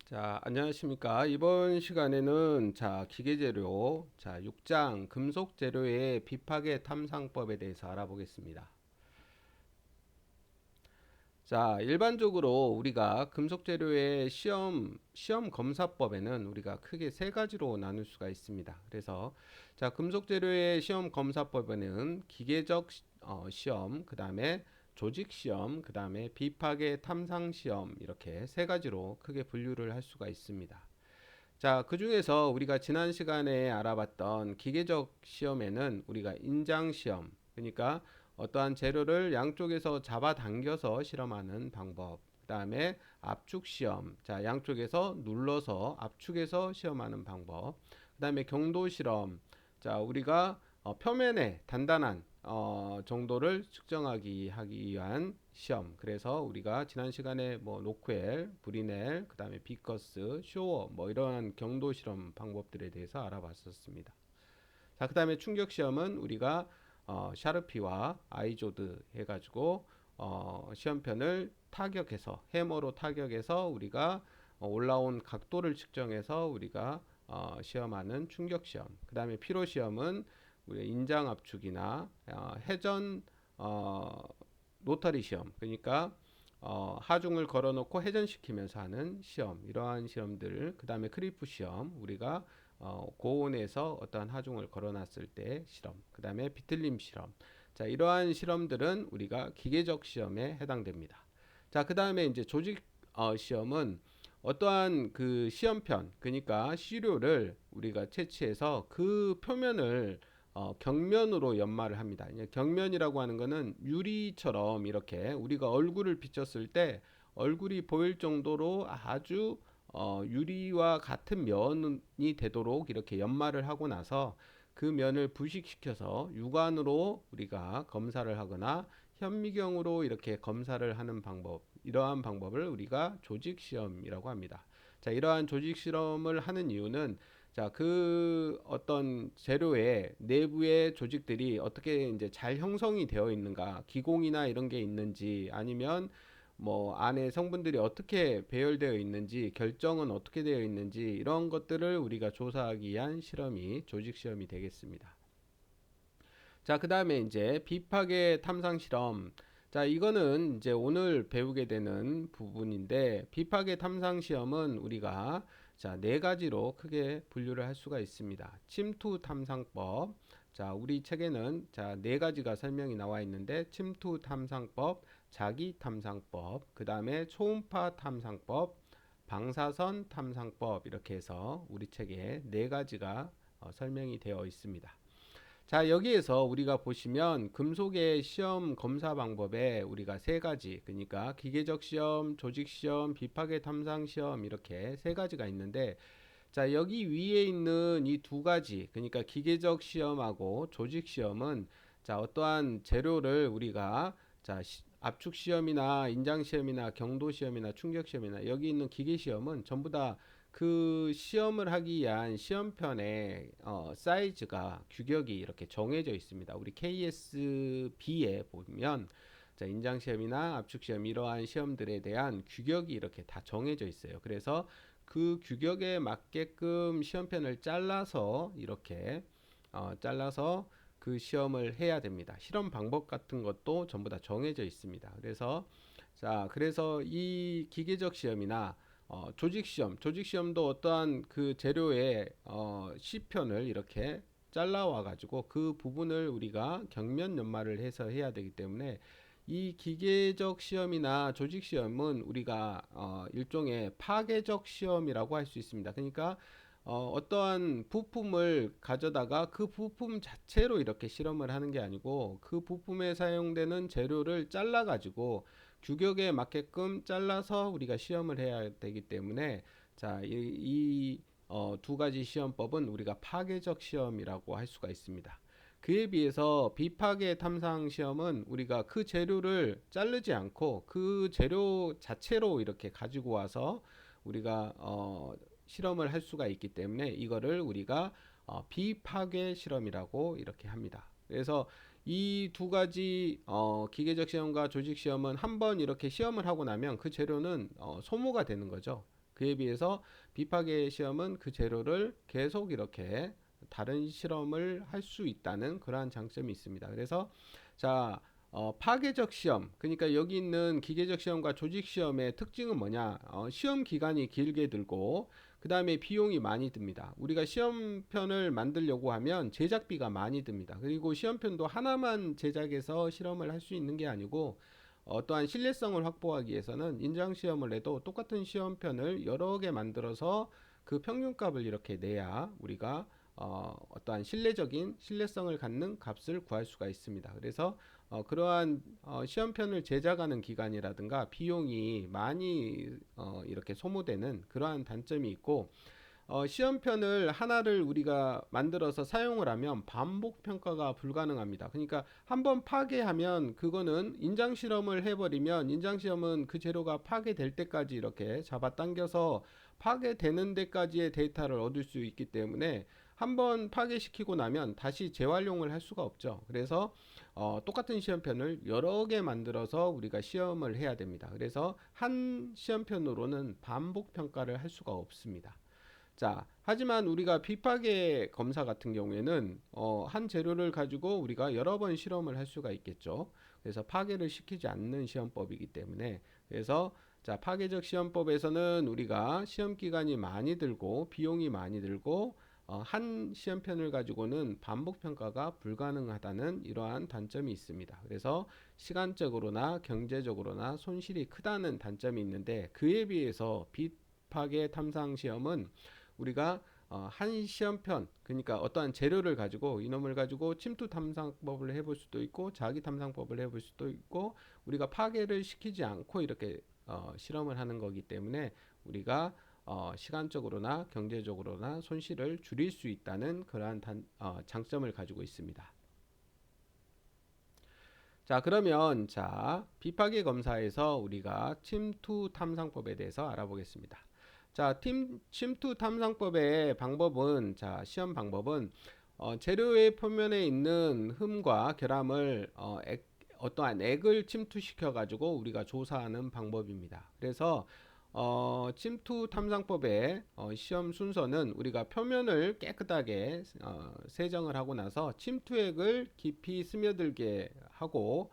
자, 안녕하십니까. 이번 시간에는 기계재료, 6장 금속재료의 비파괴 탐상법에 대해서 알아보겠습니다. 자, 일반적으로 우리가 금속재료의 시험 검사법에는 우리가 크게 세 가지로 나눌 수가 있습니다. 그래서 금속재료의 시험 검사법에는 기계적 시험, 그 다음에 조직 시험, 그 다음에 비파괴 탐상 시험 이렇게 세 가지로 크게 분류를 할 수가 있습니다. 자, 그 중에서 우리가 지난 시간에 알아봤던 기계적 시험에는 우리가 인장 시험, 그러니까 어떠한 재료를 양쪽에서 잡아당겨서 실험하는 방법, 그 다음에 압축 시험, 자, 양쪽에서 눌러서 압축해서 시험하는 방법, 그 다음에 경도 실험, 자, 우리가 표면에 단단한 정도를 하기 위한 시험. 그래서 우리가 지난 시간에 뭐 노크웰, 브리넬, 그 다음에 비커스, 쇼워 뭐 이러한 경도 실험 방법들에 대해서 알아봤었습니다. 자, 그 다음에 충격 시험은 우리가 샤르피와 아이조드 해가지고 시험편을 타격해서 해머로 타격해서 우리가 올라온 각도를 측정해서 우리가 시험하는 충격 시험. 그 다음에 피로 시험은 우리 인장 압축이나 회전 로터리 시험, 그러니까 하중을 걸어놓고 회전시키면서 하는 시험, 이러한 시험들. 그 다음에 크리프 시험, 우리가 고온에서 어떠한 하중을 걸어놨을 때 실험. 그 다음에 비틀림 실험. 자, 이러한 실험들은 우리가 기계적 시험에 해당됩니다. 자, 그 다음에 이제 조직 시험은 어떠한 그 시험편, 그러니까 시료를 우리가 채취해서 그 표면을 경면으로 연마를 합니다. 경면이라고 하는 것은 유리처럼 이렇게 우리가 얼굴을 비쳤을 때 얼굴이 보일 정도로 아주 유리와 같은 면이 되도록 이렇게 연마를 하고 나서 그 면을 부식시켜서 육안으로 우리가 검사를 하거나 현미경으로 이렇게 검사를 하는 방법, 이러한 방법을 우리가 조직 시험이라고 합니다. 자, 이러한 조직 실험을 하는 이유는 그 어떤 재료의 내부의 조직들이 어떻게 이제 잘 형성이 되어 있는가, 기공이나 이런 게 있는지, 아니면 뭐 안에 성분들이 어떻게 배열되어 있는지, 결정은 어떻게 되어 있는지, 이런 것들을 우리가 조사하기 위한 실험이 조직 시험이 되겠습니다. 자, 그 다음에 이제 비파괴 탐상 실험. 자, 이거는 이제 오늘 배우게 되는 부분인데, 비파괴 탐상 시험은 우리가 네 가지로 크게 분류를 할 수가 있습니다. 침투 탐상법. 자, 우리 책에는 네 가지가 설명이 나와 있는데, 침투 탐상법, 자기 탐상법, 그 다음에 초음파 탐상법, 방사선 탐상법, 이렇게 해서 우리 책에 네 가지가 설명이 되어 있습니다. 자, 여기에서 우리가 보시면 금속의 시험 검사 방법에 우리가 세 가지, 그러니까 기계적 시험, 조직 시험, 비파괴 탐상 시험, 이렇게 세 가지가 있는데, 자, 여기 위에 있는 이 두 가지, 그러니까 기계적 시험하고 조직 시험은 어떠한 재료를 우리가 압축 시험이나 인장 시험이나 경도 시험이나 충격 시험이나 여기 있는 기계 시험은 전부 다 그 시험을 하기 위한 시험편의 사이즈가 규격이 이렇게 정해져 있습니다. 우리 KSB에 보면 인장 시험이나 압축 시험, 이러한 시험들에 대한 규격이 이렇게 다 정해져 있어요. 그래서 그 규격에 맞게끔 시험편을 잘라서 이렇게 잘라서 그 시험을 해야 됩니다. 실험 방법 같은 것도 전부 다 정해져 있습니다. 그래서 이 기계적 시험이나 조직 시험, 조직 시험도 어떠한 그 재료의 시편을 이렇게 잘라와 가지고 그 부분을 우리가 경면 연마를 해서 해야 되기 때문에 이 기계적 시험이나 조직 시험은 우리가 일종의 파괴적 시험이라고 할 수 있습니다. 그러니까 어떠한 부품을 가져다가 그 부품 자체로 이렇게 실험을 하는 게 아니고 그 부품에 사용되는 재료를 잘라 가지고 규격에 맞게끔 잘라서 우리가 시험을 해야 되기 때문에 두 가지 시험법은 우리가 파괴적 시험이라고 할 수가 있습니다. 그에 비해서 비파괴 탐상 시험은 우리가 그 재료를 자르지 않고 그 재료 자체로 이렇게 가지고 와서 우리가 실험을 할 수가 있기 때문에 이거를 우리가 비파괴 실험이라고 이렇게 합니다. 그래서 이 두 가지 기계적 시험과 조직 시험은 한번 이렇게 시험을 하고 나면 그 재료는 소모가 되는 거죠. 그에 비해서 비파괴 시험은 그 재료를 계속 이렇게 다른 실험을 할 수 있다는 그러한 장점이 있습니다. 그래서 자, 파괴적 시험, 그러니까 여기 있는 기계적 시험과 조직 시험의 특징은 뭐냐? 시험 기간이 길게 들고 그 다음에 비용이 많이 듭니다. 우리가 시험편을 만들려고 하면 제작비가 많이 듭니다. 그리고 시험편도 하나만 제작해서 실험을 할 수 있는 게 아니고 어떠한 신뢰성을 확보하기 위해서는 인장 시험을 해도 똑같은 시험편을 여러 개 만들어서 그 평균값을 이렇게 내야 우리가 어떠한 신뢰성을 갖는 값을 구할 수가 있습니다. 그래서 그러한 시험편을 제작하는 기간이라든가 비용이 많이 이렇게 소모되는 그러한 단점이 있고 시험편을 하나를 우리가 만들어서 사용을 하면 반복 평가가 불가능합니다. 그러니까 한번 파괴하면 그거는 인장 실험을 해버리면 인장 실험은 그 재료가 파괴될 때까지 이렇게 잡아당겨서 파괴되는 데까지의 데이터를 얻을 수 있기 때문에 한번 파괴시키고 나면 다시 재활용을 할 수가 없죠. 그래서 똑같은 시험편을 여러 개 만들어서 우리가 시험을 해야 됩니다. 그래서 한 시험편으로는 반복 평가를 할 수가 없습니다. 자, 하지만 우리가 비파괴 검사 같은 경우에는 한 재료를 가지고 우리가 여러 번 실험을 할 수가 있겠죠. 그래서 파괴를 시키지 않는 시험법이기 때문에 그래서 자, 파괴적 시험법에서는 우리가 시험 기간이 많이 들고 비용이 많이 들고 한 시험편을 가지고는 반복 평가가 불가능하다는 이러한 단점이 있습니다. 그래서 시간적으로나 경제적으로나 손실이 크다는 단점이 있는데 그에 비해서 비파괴 탐상 시험은 우리가 한 시험편, 그러니까 어떠한 재료를 가지고 이놈을 가지고 침투 탐상법을 해볼 수도 있고 자기 탐상법을 해볼 수도 있고 우리가 파괴를 시키지 않고 이렇게 실험을 하는 거기 때문에 우리가 시간적으로나 경제적으로나 손실을 줄일 수 있다는 그러한 장점을 가지고 있습니다. 자, 그러면 비파괴 검사에서 우리가 침투 탐상법에 대해서 알아보겠습니다. 자, 침투 탐상법의 방법은 시험 방법은 재료의 표면에 있는 흠과 결함을 어떠한 액을 침투시켜 가지고 우리가 조사하는 방법입니다. 그래서 침투 탐상법의 시험 순서는 우리가 표면을 깨끗하게 세정을 하고 나서 침투액을 깊이 스며들게 하고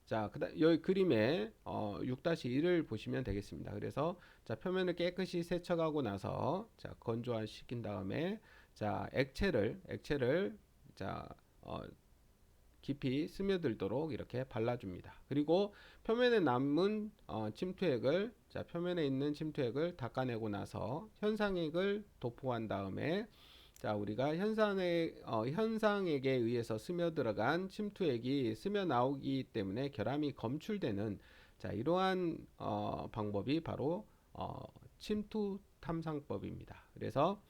그다음 여기 그림에 6-1을 보시면 되겠습니다. 그래서 표면을 깨끗이 세척하고 나서 건조시킨 다음에 액체를 어, 깊이 스며들도록 이렇게 발라줍니다. 그리고 표면에 남은 침투액을 표면에 있는 침투액을 닦아내고 나서 현상액을 도포한 다음에 우리가 현상액에 의해서 스며 들어간 침투액이 스며 나오기 때문에 결함이 검출되는 이러한 방법이 바로 침투 탐상법입니다. 그래서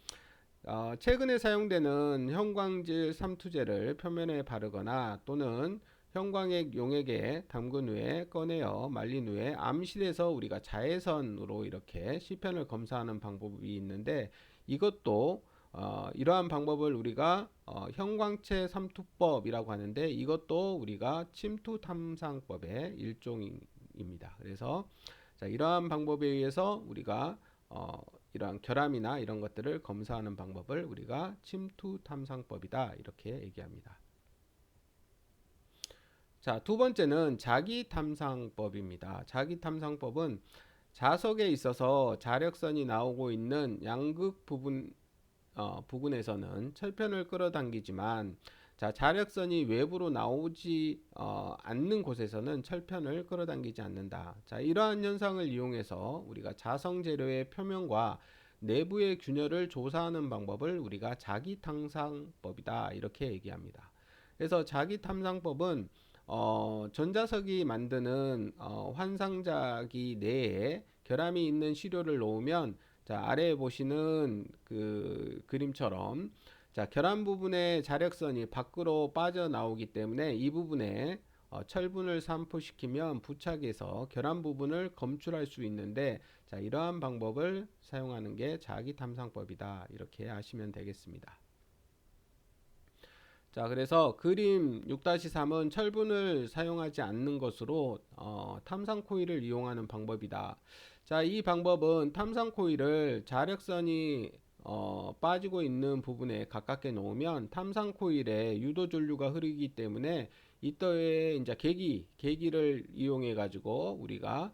최근에 사용되는 형광질 삼투제를 표면에 바르거나 또는 형광액 용액에 담근 후에 꺼내어 말린 후에 암실에서 우리가 자외선으로 이렇게 시편을 검사하는 방법이 있는데 이것도 이러한 방법을 우리가 형광체 삼투법이라고 하는데 이것도 우리가 침투 탐상법의 일종입니다. 그래서 이러한 방법에 의해서 우리가 이러한 결함이나 이런 것들을 검사하는 방법을 우리가 침투 탐상법이다 이렇게 얘기합니다. 자, 두 번째는 자기 탐상법입니다. 자기 탐상법은 자석에 있어서 자력선이 나오고 있는 양극 부분에서는 철편을 끌어당기지만 자력선이 외부로 나오지 않는 곳에서는 철편을 끌어당기지 않는다. 이러한 현상을 이용해서 우리가 자성 재료의 표면과 내부의 균열을 조사하는 방법을 우리가 자기 탐상법이다 이렇게 얘기합니다. 그래서 자기 탐상법은 전자석이 만드는 환상자기 내에 결함이 있는 시료를 놓으면 아래에 보시는 그 그림처럼 결함 부분의 자력선이 밖으로 빠져나오기 때문에 이 부분에 철분을 산포시키면 부착해서 결함 부분을 검출할 수 있는데 이러한 방법을 사용하는 게 자기 탐상법이다 이렇게 아시면 되겠습니다. 그래서 그림 6-3은 철분을 사용하지 않는 것으로 탐상 코일을 이용하는 방법이다. 자, 이 방법은 탐상 코일을 자력선이 빠지고 있는 부분에 가깝게 놓으면 탐상 코일에 유도 전류가 흐르기 때문에 이때에 이제 계기를 이용해 가지고 우리가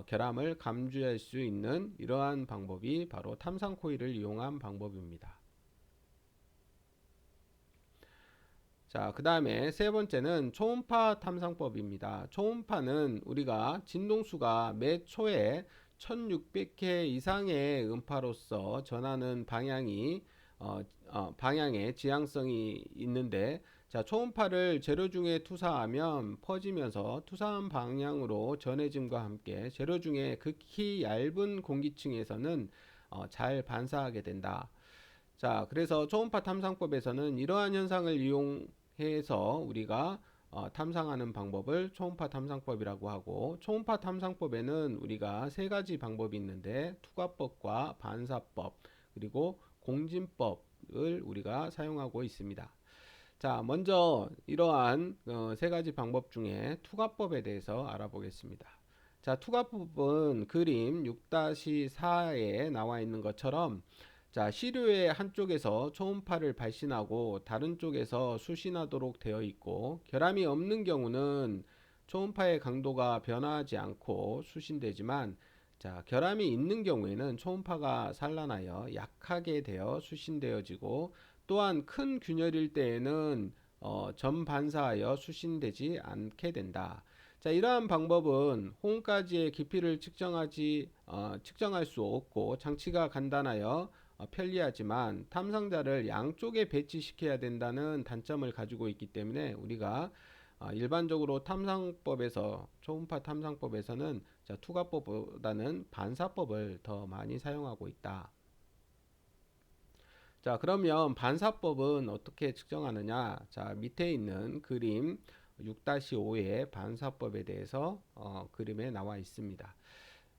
결함을 감지할 수 있는 이러한 방법이 바로 탐상 코일을 이용한 방법입니다. 자, 그 다음에 세 번째는 초음파 탐상법입니다. 초음파는 우리가 진동수가 매 초에 1600회 이상의 음파로서 전하는 방향의 지향성이 있는데, 자, 초음파를 재료 중에 투사하면 퍼지면서 투사한 방향으로 전해짐과 함께 재료 중에 극히 얇은 공기층에서는 잘 반사하게 된다. 자, 그래서 초음파 탐상법에서는 이러한 현상을 이용해서 우리가 탐상하는 방법을 초음파 탐상법이라고 하고, 초음파 탐상법에는 우리가 세 가지 방법이 있는데 투과법과 반사법 그리고 공진법을 우리가 사용하고 있습니다. 자, 먼저 이러한 세 가지 방법 중에 투과법에 대해서 알아보겠습니다. 자, 투과법은 그림 6-4에 나와 있는 것처럼, 자, 시료의 한쪽에서 초음파를 발신하고 다른 쪽에서 수신하도록 되어 있고, 결함이 없는 경우는 초음파의 강도가 변화하지 않고 수신되지만, 자, 결함이 있는 경우에는 초음파가 산란하여 약하게 되어 수신되어지고, 또한 큰 균열일 때에는 전반사하여 수신되지 않게 된다. 자, 이러한 방법은 홍까지의 깊이를 측정할 수 없고 장치가 간단하여 편리하지만 탐상자를 양쪽에 배치시켜야 된다는 단점을 가지고 있기 때문에 우리가 일반적으로 초음파 탐상법에서는 투과법보다는 반사법을 더 많이 사용하고 있다. 자, 그러면 반사법은 어떻게 측정하느냐? 자, 밑에 있는 그림 6-5의 반사법에 대해서 그림에 나와 있습니다.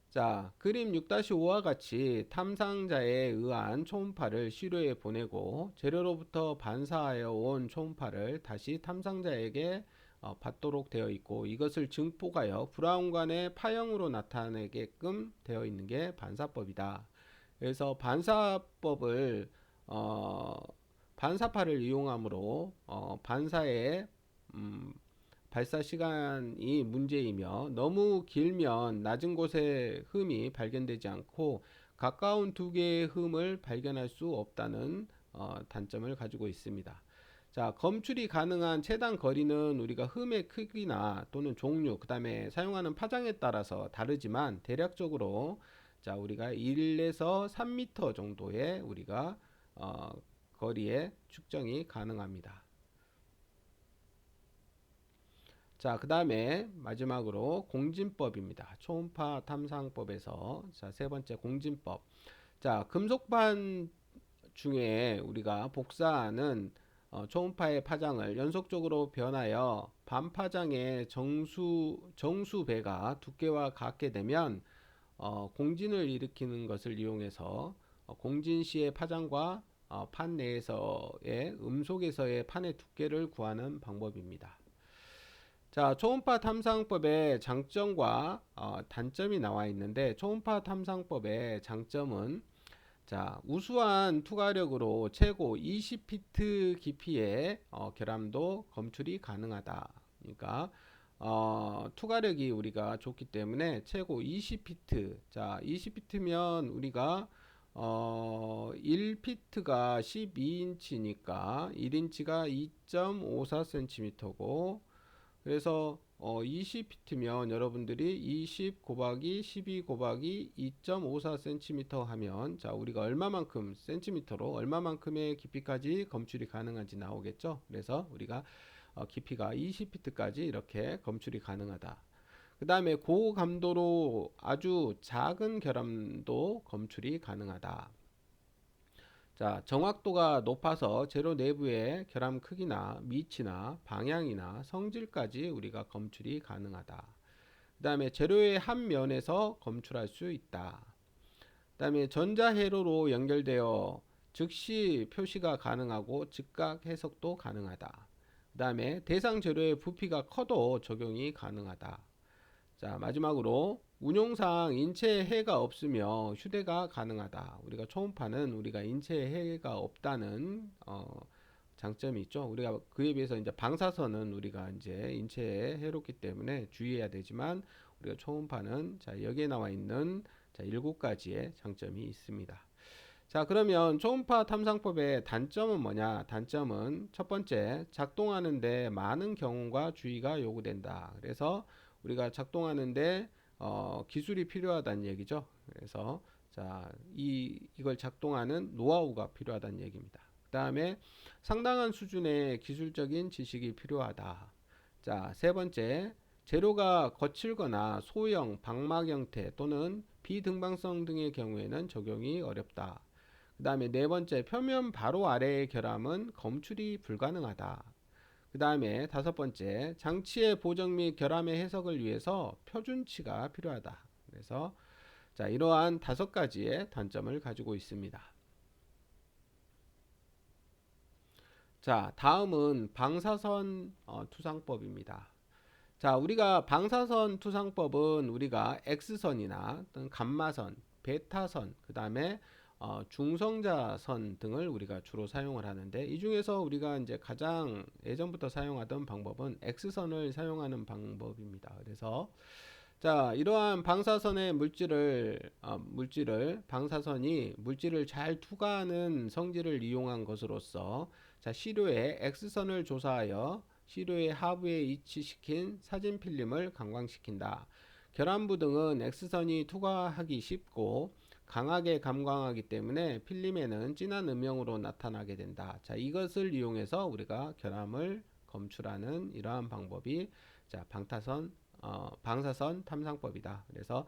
자, 그림 6-5와 같이 탐상자에 의한 초음파를 시료에 보내고 재료로부터 반사하여 온 초음파를 다시 탐상자에게 받도록 되어 있고, 이것을 증폭하여 브라운관의 파형으로 나타내게끔 되어 있는 게 반사법이다. 그래서 어, 반사파를 이용함으로 반사의 음, 발사 시간이 문제이며, 너무 길면 낮은 곳에 흠이 발견되지 않고 가까운 두 개의 흠을 발견할 수 없다는 단점을 가지고 있습니다. 자, 검출이 가능한 최단 거리는 우리가 흠의 크기나 또는 종류, 그 다음에 사용하는 파장에 따라서 다르지만 대략적으로, 자, 우리가 1에서 3m 정도의 우리가 어, 거리의 측정이 가능합니다. 자, 그 다음에 마지막으로 공진법입니다. 초음파 탐상법에서 자, 세 번째 공진법. 자, 금속판 중에 우리가 복사하는 초음파의 파장을 연속적으로 변하여 반파장의 정수배가 두께와 같게 되면 공진을 일으키는 것을 이용해서 공진 시의 파장과 판 내에서의 음속에서의 판의 두께를 구하는 방법입니다. 자, 초음파 탐상법의 장점과 단점이 나와 있는데, 초음파 탐상법의 장점은, 자, 우수한 투과력으로 최고 20피트 깊이의 결함도 검출이 가능하다. 그러니까 투과력이 우리가 좋기 때문에 최고 20피트. 자, 20피트면 우리가 1피트가 12인치니까 1인치가 2.54cm고, 그래서 20피트면 여러분들이 20 곱하기 12 곱하기 2.54cm 하면, 자, 우리가 얼마만큼 센티미터로 얼마만큼의 깊이까지 검출이 가능한지 나오겠죠. 그래서 우리가 깊이가 20피트까지 이렇게 검출이 가능하다. 그 다음에 고감도로 아주 작은 결함도 검출이 가능하다. 자, 정확도가 높아서 재료 내부의 결함 크기나 위치나 방향이나 성질까지 우리가 검출이 가능하다. 그 다음에 재료의 한 면에서 검출할 수 있다. 그 다음에 전자회로로 연결되어 즉시 표시가 가능하고 즉각 해석도 가능하다. 그 다음에 대상 재료의 부피가 커도 적용이 가능하다. 자, 마지막으로 운용상 인체에 해가 없으며 휴대가 가능하다. 우리가 초음파는 우리가 인체에 해가 없다는 장점이 있죠. 우리가 그에 비해서 이제 방사선은 우리가 이제 인체에 해롭기 때문에 주의해야 되지만 우리가 초음파는 자 여기에 나와 있는 자 7가지의 장점이 있습니다. 자 그러면 초음파 탐상법의 단점은 뭐냐? 단점은 첫 번째 작동하는데 많은 경험과 주의가 요구된다. 그래서 우리가 작동하는데 기술이 필요하다는 얘기죠. 그래서 자 이걸 작동하는 노하우가 필요하다는 얘기입니다. 그 다음에 상당한 수준의 기술적인 지식이 필요하다. 자, 세 번째, 재료가 거칠거나 소형, 방막 형태 또는 비등방성 등의 경우에는 적용이 어렵다. 그 다음에 네 번째, 표면 바로 아래의 결함은 검출이 불가능하다. 그 다음에 다섯 번째, 장치의 보정 및 결함의 해석을 위해서 표준치가 필요하다. 그래서 자, 이러한 5가지의 단점을 가지고 있습니다. 자, 다음은 방사선 투상법입니다. 자, 우리가 방사선 투상법은 우리가 X선이나 또는 감마선, 베타선, 그 다음에 중성자선 등을 우리가 주로 사용을 하는데 이 중에서 우리가 이제 가장 예전부터 사용하던 방법은 X선을 사용하는 방법입니다. 그래서 자, 이러한 방사선의 방사선이 물질을 잘 투과하는 성질을 이용한 것으로서 자, 시료의 X선을 조사하여 시료의 하부에 위치시킨 사진 필름을 감광시킨다. 결함부 등은 X선이 투과하기 쉽고 강하게 감광하기 때문에 필름에는 진한 음영으로 나타나게 된다. 자, 이것을 이용해서 우리가 결함을 검출하는 이러한 방법이 자, 방사선 탐상법이다. 그래서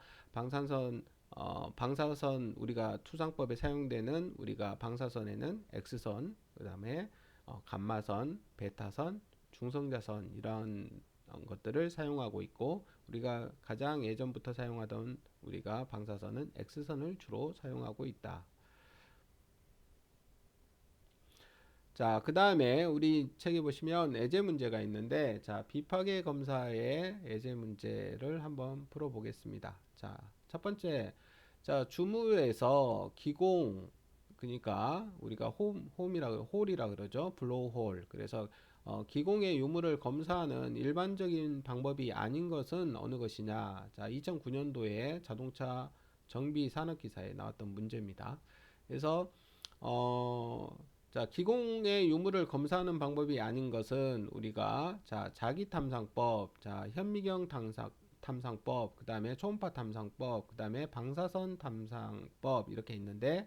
방사선 우리가 투상법에 사용되는 우리가 방사선에는 X선, 그다음에 감마선, 베타선, 중성자선 이런 것들을 사용하고 있고 우리가 가장 예전부터 사용하던 우리가 방사선은 X선을 주로 사용하고 있다. 자, 그 다음에 우리 책에 보시면 예제 문제가 있는데, 자, 비파괴 검사의 예제 문제를 한번 풀어보겠습니다. 자, 첫 번째, 자, 주무에서 기공, 그러니까 우리가 홀이라 그러죠. 블로우홀. 그래서 기공의 유무를 검사하는 일반적인 방법이 아닌 것은 어느 것이냐? 자, 2009년도에 자동차 정비 산업기사에 나왔던 문제입니다. 그래서 어, 자, 기공의 유무를 검사하는 방법이 아닌 것은 우리가 자, 자기 탐상법, 자, 현미경 탐상법, 그다음에 초음파 탐상법, 그다음에 방사선 탐상법 이렇게 있는데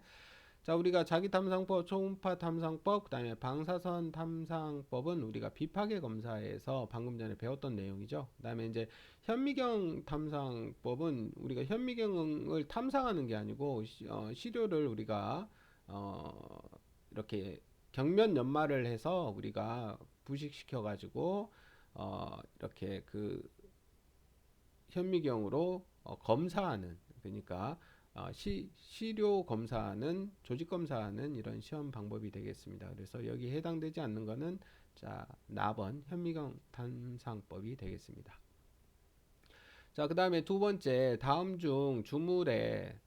자, 우리가 자기 탐상법, 초음파 탐상법, 그다음에 방사선 탐상법은 우리가 비파괴 검사에서 방금 전에 배웠던 내용이죠. 그다음에 이제 현미경 탐상법은 우리가 현미경을 탐상하는 게 아니고 시료를 우리가 이렇게 경면 연마를 해서 우리가 부식시켜 가지고 이렇게 그 현미경으로 검사하는 그러니까 시료 검사하는 조직 검사하는 이런 시험 방법이 되겠습니다. 그래서 여기 해당되지 않는 거는 자, 나번 현미경 탐상법이 되겠습니다. 자, 그다음에 두 번째 다음 중 주물의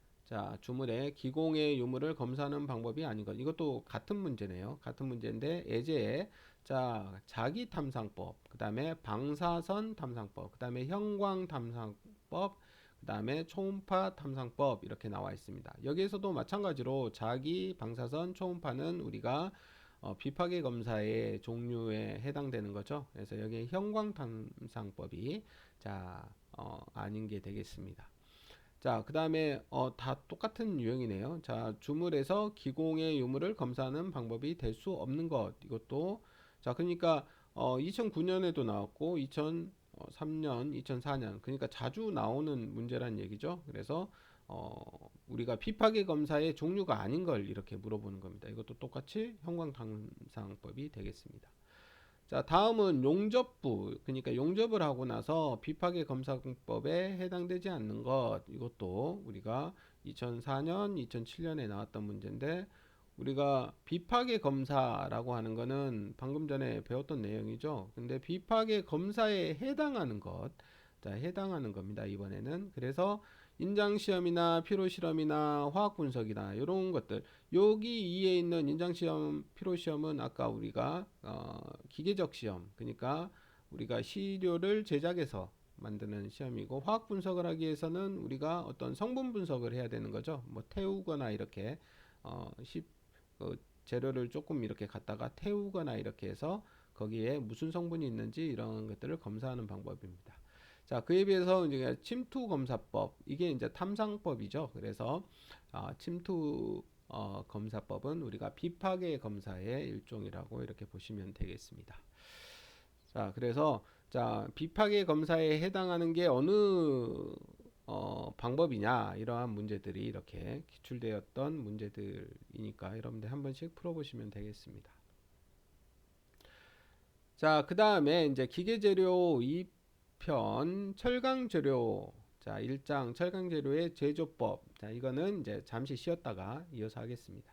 기공의 유무를 검사하는 방법이 아닌 것. 이것도 같은 문제네요. 같은 문제인데 예제에 자, 자기 탐상법, 그다음에 방사선 탐상법, 그다음에 형광 탐상법, 그다음에 초음파 탐상법 이렇게 나와 있습니다. 여기에서도 마찬가지로 자기 방사선 초음파는 우리가 비파괴 검사의 종류에 해당되는 거죠. 그래서 여기 형광 탐상법이 자, 아닌 게 되겠습니다. 자, 그 다음에 다 똑같은 유형이네요. 자, 주물에서 기공의 유물을 검사하는 방법이 될 수 없는 것. 이것도 자, 그러니까 2009년에도 나왔고 2003년, 2004년 그러니까 자주 나오는 문제란 얘기죠. 그래서 우리가 비파괴 검사의 종류가 아닌 걸 이렇게 물어보는 겁니다. 이것도 똑같이 형광탐상법이 되겠습니다. 자, 다음은 용접부. 그러니까 용접을 하고 나서 비파괴 검사법에 해당되지 않는 것. 이것도 우리가 2004년, 2007년에 나왔던 문제인데 우리가 비파괴 검사라고 하는 거는 방금 전에 배웠던 내용이죠. 근데 비파괴 검사에 해당하는 것. 자, 해당하는 겁니다. 이번에는. 그래서 인장 시험이나 피로 실험이나 화학 분석이나 이런 것들 여기 이에 있는 인장 시험, 피로 시험은 아까 우리가 기계적 시험, 그러니까 우리가 시료를 제작해서 만드는 시험이고, 화학 분석을 하기 위해서는 우리가 어떤 성분 분석을 해야 되는 거죠. 뭐 태우거나 이렇게 어, 시, 재료를 조금 이렇게 갖다가 태우거나 이렇게 해서 거기에 무슨 성분이 있는지 이런 것들을 검사하는 방법입니다. 자, 그에 비해서 이제 침투 검사법, 이게 이제 탐상법이죠. 그래서 침투 검사법은 우리가 비파괴 검사의 일종이라고 이렇게 보시면 되겠습니다. 자, 그래서 자, 비파괴 검사에 해당하는 게 어느 방법이냐, 이러한 문제들이 이렇게 기출되었던 문제들이니까 여러분들 한 번씩 풀어보시면 되겠습니다. 자, 그 다음에 이제 기계재료 2편 철강재료, 자, 1장 철강재료의 제조법. 자, 이거는 이제 잠시 쉬었다가 이어서 하겠습니다.